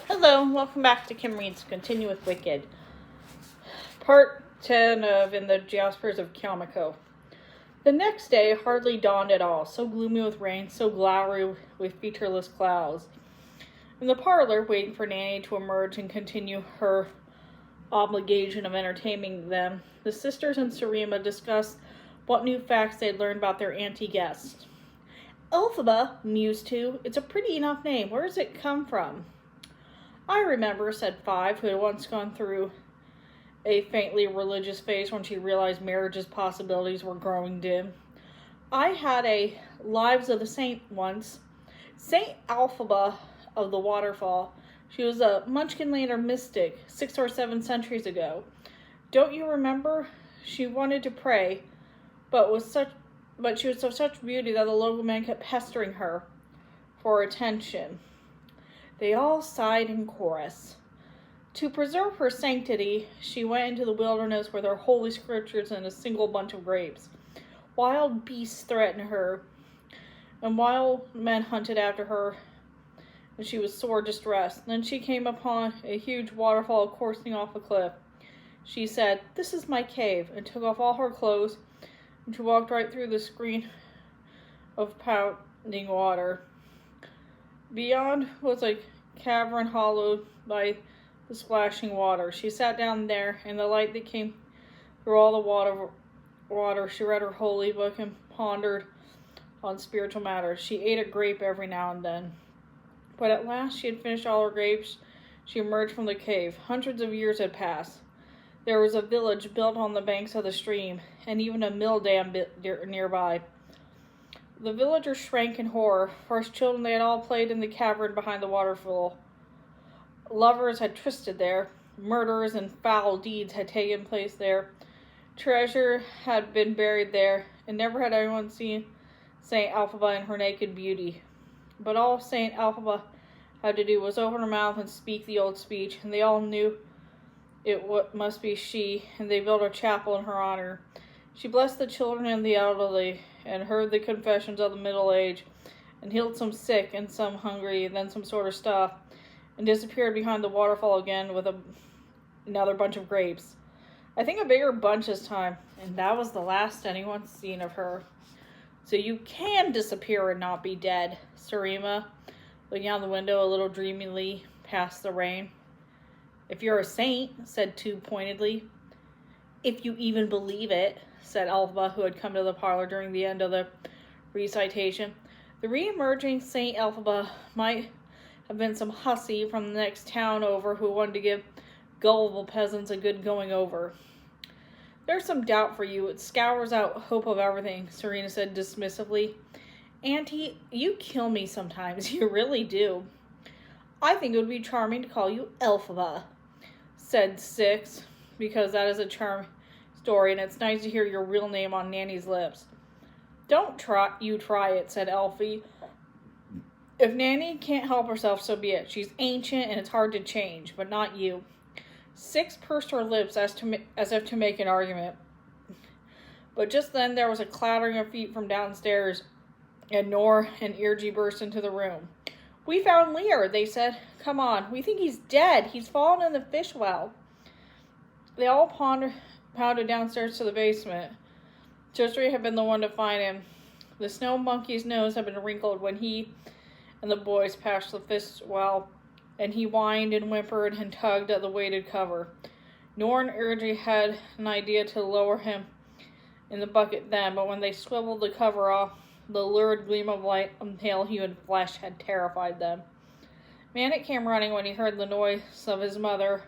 Hello, and welcome back to Kim Reads Continue with Wicked. Part 10 of In the Jaspers of Kyomiko. The next day hardly dawned at all, so gloomy with rain, so glowery with featureless clouds. In the parlor, waiting for Nanny to emerge and continue her obligation of entertaining them, the sisters and Sarima discussed what new facts they'd learned about their auntie guest. Elphaba, mused two. It's a pretty enough name. Where does it come from? I remember, said Five, who had once gone through a faintly religious phase when she realized marriage's possibilities were growing dim. I had a Lives of the Saint once. Saint Elphaba of the Waterfall. She was a Munchkinlander mystic 6 or 7 centuries ago. Don't you remember? She wanted to pray, but she was of such beauty that the local men kept pestering her for attention. They all sighed in chorus. To preserve her sanctity, she went into the wilderness with her holy scriptures and a single bunch of grapes. Wild beasts threatened her, and wild men hunted after her, and she was sore distressed. Then she came upon a huge waterfall coursing off a cliff. She said, "This is my cave," and took off all her clothes, and she walked right through the screen of pounding water. Beyond was a cavern hollowed by the splashing water. She sat down there, in the light that came through all the water. She read her holy book and pondered on spiritual matters. She ate a grape every now and then. But at last she had finished all her grapes. She emerged from the cave. Hundreds of years had passed. There was a village built on the banks of the stream, and even a mill dam nearby. The villagers shrank in horror, for as children they had all played in the cavern behind the waterfall. Lovers had trysteed there, murders and foul deeds had taken place there, treasure had been buried there, and never had anyone seen Saint Elphaba in her naked beauty. But all Saint Elphaba had to do was open her mouth and speak the old speech, and they all knew it must be she, and they built a chapel in her honor. She blessed the children and the elderly, and heard the confessions of the middle-aged, and healed some sick and some hungry, and then some sort of stuff, and disappeared behind the waterfall again with another bunch of grapes. I think a bigger bunch this time, and that was the last anyone's seen of her. So you can disappear and not be dead, Sarima, looking out the window a little dreamily past the rain. If you're a saint, said Two pointedly. If you even believe it, said Elphaba, who had come to the parlor during the end of the recitation. The re-emerging Saint Elphaba might have been some hussy from the next town over who wanted to give gullible peasants a good going over. There's some doubt for you. It scours out hope of everything, Serena said dismissively. Auntie, you kill me sometimes. You really do. I think it would be charming to call you Elphaba, said Six, because that is a charming story, and it's nice to hear your real name on Nanny's lips. Don't try it, said Elfie. If Nanny can't help herself, so be it. She's ancient, and it's hard to change, but not you. Six pursed her lips as if to make an argument. But just then there was a clattering of feet from downstairs, and Nor and Irji burst into the room. We found Liir, they said. Come on, we think he's dead. He's fallen in the fish well. They all pounded downstairs to the basement. Josri had been the one to find him. The snow monkey's nose had been wrinkled when he and the boys passed the fish well, and he whined and whimpered and tugged at the weighted cover. Nor and Irji had an idea to lower him in the bucket then, but when they swiveled the cover off, the lurid gleam of light on pale-hued flesh had terrified them. Manik came running when he heard the noise of his mother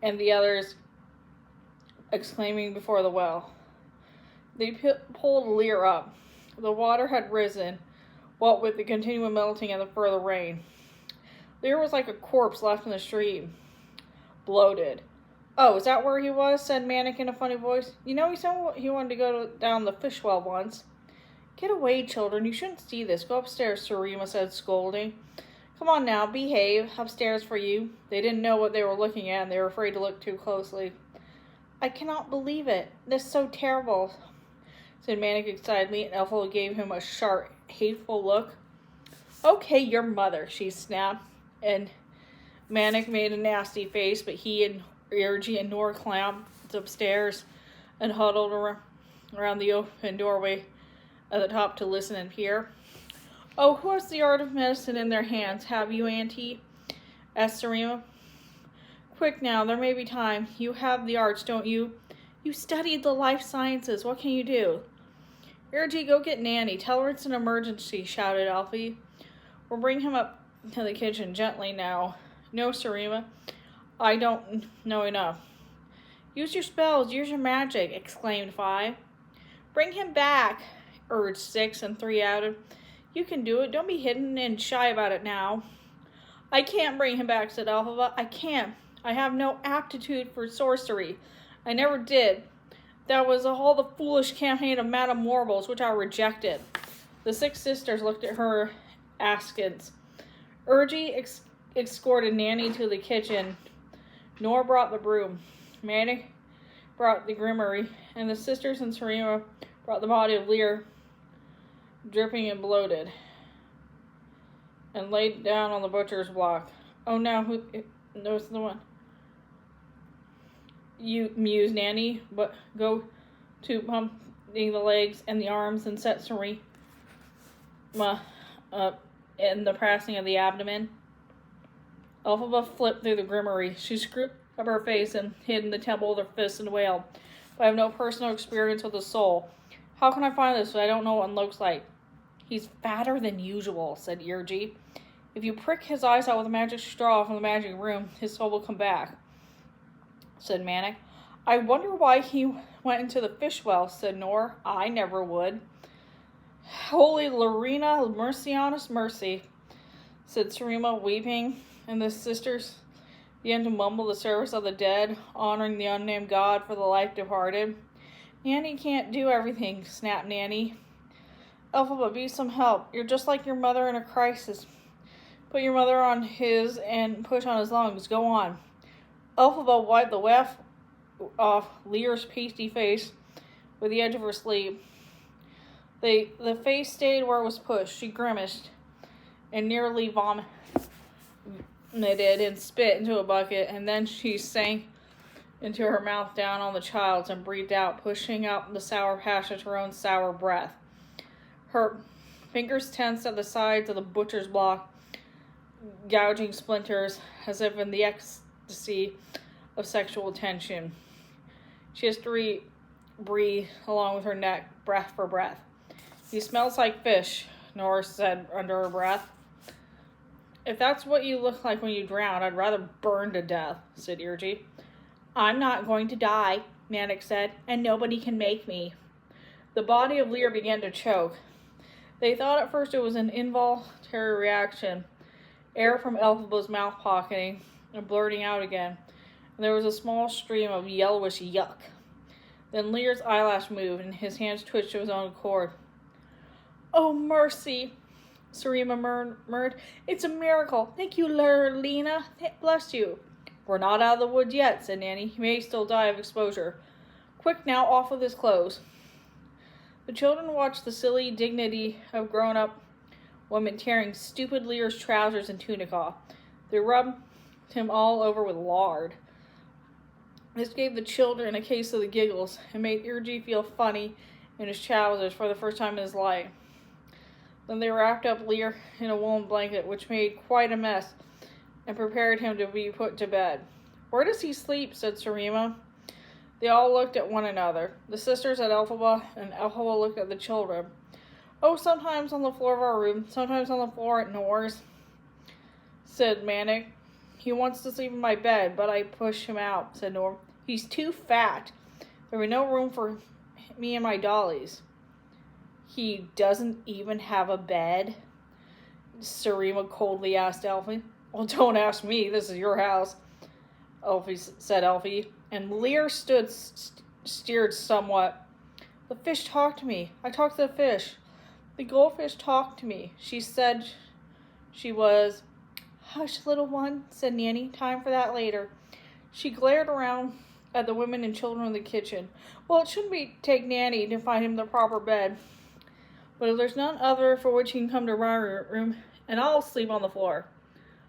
and the others exclaiming before the well. They pulled Liir up. The water had risen, what with the continual melting and the further rain. Liir was like a corpse left in the stream, bloated. Oh, is that where he was? Said Manik in a funny voice. You know, he said he wanted to go down the fish well once. Get away, children. You shouldn't see this. Go upstairs, Sarima said, scolding. Come on now, behave. Upstairs for you. They didn't know what they were looking at, and they were afraid to look too closely. I cannot believe it. This is so terrible, said Manik excitedly, and Ethel gave him a sharp, hateful look. Okay, your mother, she snapped. and Manic made a nasty face, but he and Irgi and Nor climbed upstairs and huddled around the open doorway at the top to listen and peer. "Oh, who has the art of medicine in their hands? Have you, Auntie?" asked Sarima. "Quick now, there may be time. You have the arts, don't you? You studied the life sciences. What can you do?" "Irgi, go get Nanny. Tell her it's an emergency," shouted Alfie. "We'll bring him up to the kitchen gently now." "No, Sarima. I don't know enough." "Use your spells. Use your magic," exclaimed 5. "Bring him back," urged 6, and 3 added, "You can do it. Don't be hidden and shy about it now." "I can't bring him back," said Alphaba. "I can't. I have no aptitude for sorcery. I never did. That was all the foolish campaign of Madame Warble's, which I rejected." The 6 sisters looked at her askance. Urgie escorted Nanny to the kitchen. Nor brought the broom. Manny brought the grimoire, and the sisters and Sarima brought the body of Liir, dripping and bloated, and laid down on the butcher's block. "Oh, now who knows the one?" "You," mused Nanny, "but go to pumping the legs and the arms and set Sarima up in the pressing of the abdomen." Elphaba flipped through the grimoire. She screwed up her face and hid in the temple with her fists and wailed, "But I have no personal experience with the soul. How can I find this if I don't know what one looks like?" "He's fatter than usual," said Irgi. "If you prick his eyes out with a magic straw from the magic room, his soul will come back," said Manic. "I wonder why he went into the fish well," said Nor. "I never would." "Holy Lorena, mercy on us, mercy," said Sarima, weeping, and the sisters began to mumble the service of the dead, honoring the unnamed god for the life departed. "Nanny can't do everything," snapped Nanny. "Elphaba, be some help. You're just like your mother in a crisis. Put your mother on his and push on his lungs. Go on." Elphaba wiped the weft off Liir's pasty face with the edge of her sleeve. The face stayed where it was pushed. She grimaced and nearly vomited and spit into a bucket, and then she sank into her mouth down on the child's and breathed out, pushing out the sour passage her own sour breath. Her fingers tensed at the sides of the butcher's block, gouging splinters as if in the ecstasy of sexual tension. She has to breathe along with her neck, breath for breath. "He smells like fish," Nora said under her breath. "If that's what you look like when you drown, I'd rather burn to death," said Irgi. "I'm not going to die," Manic said, "and nobody can make me." The body of Liir began to choke. They thought at first it was an involuntary reaction, air from Elphaba's mouth pocketing and blurting out again, and there was a small stream of yellowish yuck. Then Lear's eyelash moved, and his hands twitched of his own accord. "Oh, mercy," Sarima murmured. "It's a miracle. Thank you, Lena. Bless you." "We're not out of the woods yet," said Nanny. "He may still die of exposure. Quick now, off with his clothes." The children watched the silly dignity of grown-up women tearing stupid Lear's trousers and tunic off. They rubbed him all over with lard. This gave the children a case of the giggles and made Irgi feel funny in his trousers for the first time in his life. Then they wrapped up Liir in a woolen blanket, which made quite a mess, and prepared him to be put to bed. "Where does he sleep?" said Sarima. They all looked at one another. The sisters at Elphaba, and Elphaba looked at the children. "Oh, sometimes on the floor of our room, sometimes on the floor at Nor's," said Manic. "He wants to sleep in my bed, but I push him out," said Nor. "He's too fat. There will be no room for me and my dollies." "He doesn't even have a bed?" Sarima coldly asked Elfie. "Well, don't ask me. This is your house," said Elfie. And Liir steered somewhat. "The fish talked to me. I talked to the fish. The goldfish talked to me. She said she was..." "Hush, little one," said Nanny. "Time for that later." She glared around at the women and children in the kitchen. "Well, it shouldn't take Nanny to find him the proper bed. But if there's none other for which he can come to our room, and I'll sleep on the floor."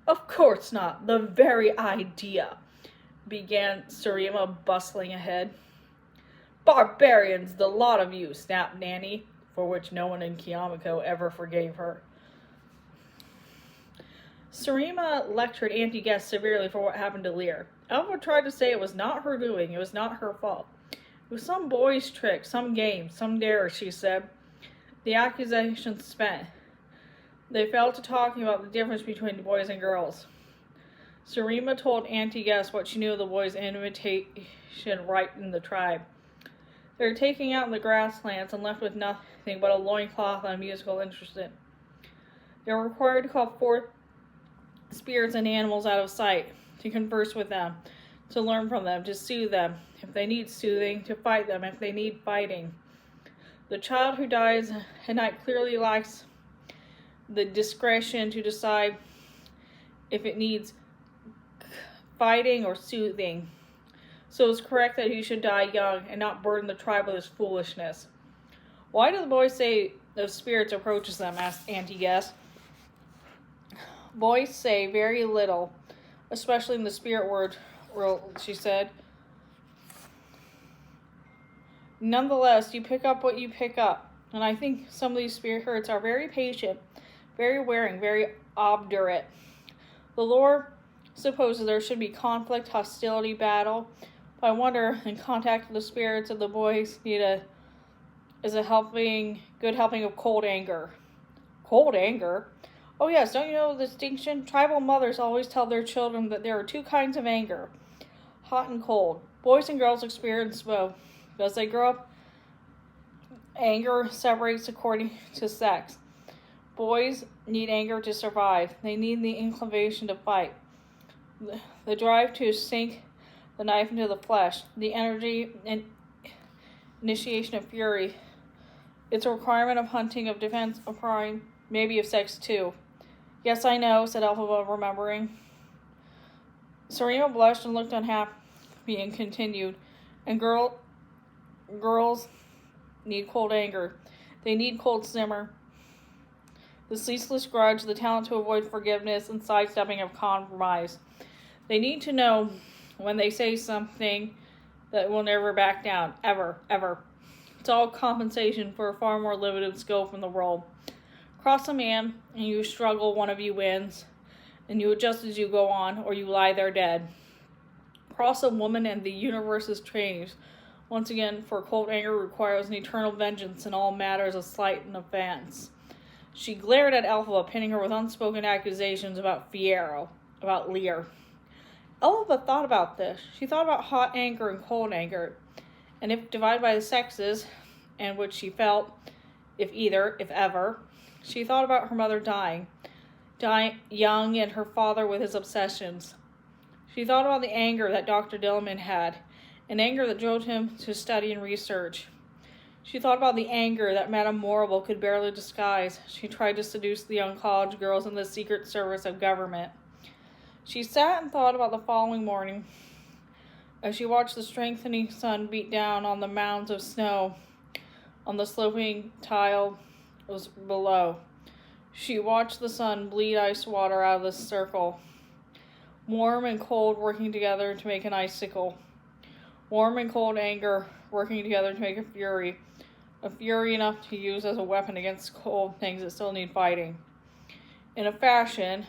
Of course not. The very idea, began Sarima, bustling ahead. Barbarians, the lot of you, snapped Nanny, for which no one in Kiamako ever forgave her. Sarima lectured Auntie Guess severely for what happened to Liir. Elva tried to say it was not her doing, it was not her fault. It was some boy's trick, some game, some dare, she said. The accusation spent. They fell to talking about the difference between boys and girls. Sarima told Auntie Guess what she knew of the boys' invitation right in the tribe. They were taken out in the grasslands and left with nothing but a loincloth and a musical instrument. They were required to call forth spirits and animals out of sight, to converse with them, to learn from them, to soothe them, if they need soothing, to fight them if they need fighting. The child who dies at night clearly lacks the discretion to decide if it needs fighting or soothing. So it's correct that he should die young and not burden the tribe with his foolishness. Why do the boys say those spirits approaches them? Asked Auntie Guess. Boys say very little, especially in the spirit world, she said. Nonetheless, you pick up what you pick up, and I think some of these spirits are very patient, very wearing, very obdurate. The lore supposes there should be conflict, hostility, battle, but I wonder, in contact with the spirits of the boys, need a good helping of cold anger. Cold anger? Oh yes, don't you know the distinction? Tribal mothers always tell their children that there are two kinds of anger, hot and cold. Boys and girls experience both. As they grow up, anger separates according to sex. Boys need anger to survive. They need the inclination to fight, the drive to sink the knife into the flesh, the energy and initiation of fury. It's a requirement of hunting, of defense, of crime, maybe of sex too. Yes, I know, said Elphaba, remembering. Sarima blushed and looked unhappy and continued. And girls need cold anger. They need cold simmer. The ceaseless grudge, the talent to avoid forgiveness, and sidestepping of compromise. They need to know when they say something that will never back down. Ever, ever. It's all compensation for a far more limited scope in the world. Cross a man, and you struggle, one of you wins, and you adjust as you go on, or you lie there dead. Cross a woman, and the universe is changed. Once again, for cold anger requires an eternal vengeance in all matters of slight and offense. She glared at Elphaba, pinning her with unspoken accusations about Fierro, about Liir. Elphaba thought about this. She thought about hot anger and cold anger, and if divided by the sexes, and which she felt, if either, if ever. She thought about her mother dying young, and her father with his obsessions. She thought about the anger that Dr. Dillman had, an anger that drove him to study and research. She thought about the anger that Madame Morrible could barely disguise. She tried to seduce the young college girls in the secret service of government. She sat and thought about the following morning as she watched the strengthening sun beat down on the mounds of snow on the sloping tile was below. She watched the sun bleed ice water out of the circle, warm and cold working together to make an icicle. Warm and cold anger working together to make a fury enough to use as a weapon against cold things that still need fighting. In a fashion,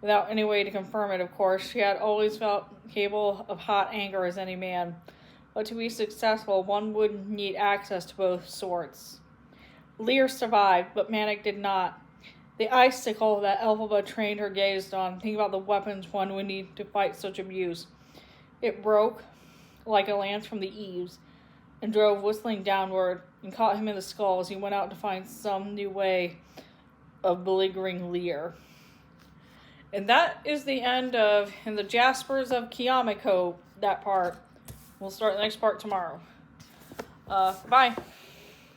without any way to confirm it, of course, she had always felt capable of hot anger as any man, but to be successful, one would need access to both sorts. Liir survived, but Manic did not. The icicle that Elphaba trained her gazed on, thinking about the weapons one would need to fight such abuse. It broke like a lance from the eaves, and drove whistling downward, and caught him in the skull as he went out to find some new way of beleaguering Liir. And that is the end of In the Jaspers of Kiamako, that part. We'll start the next part tomorrow. Bye.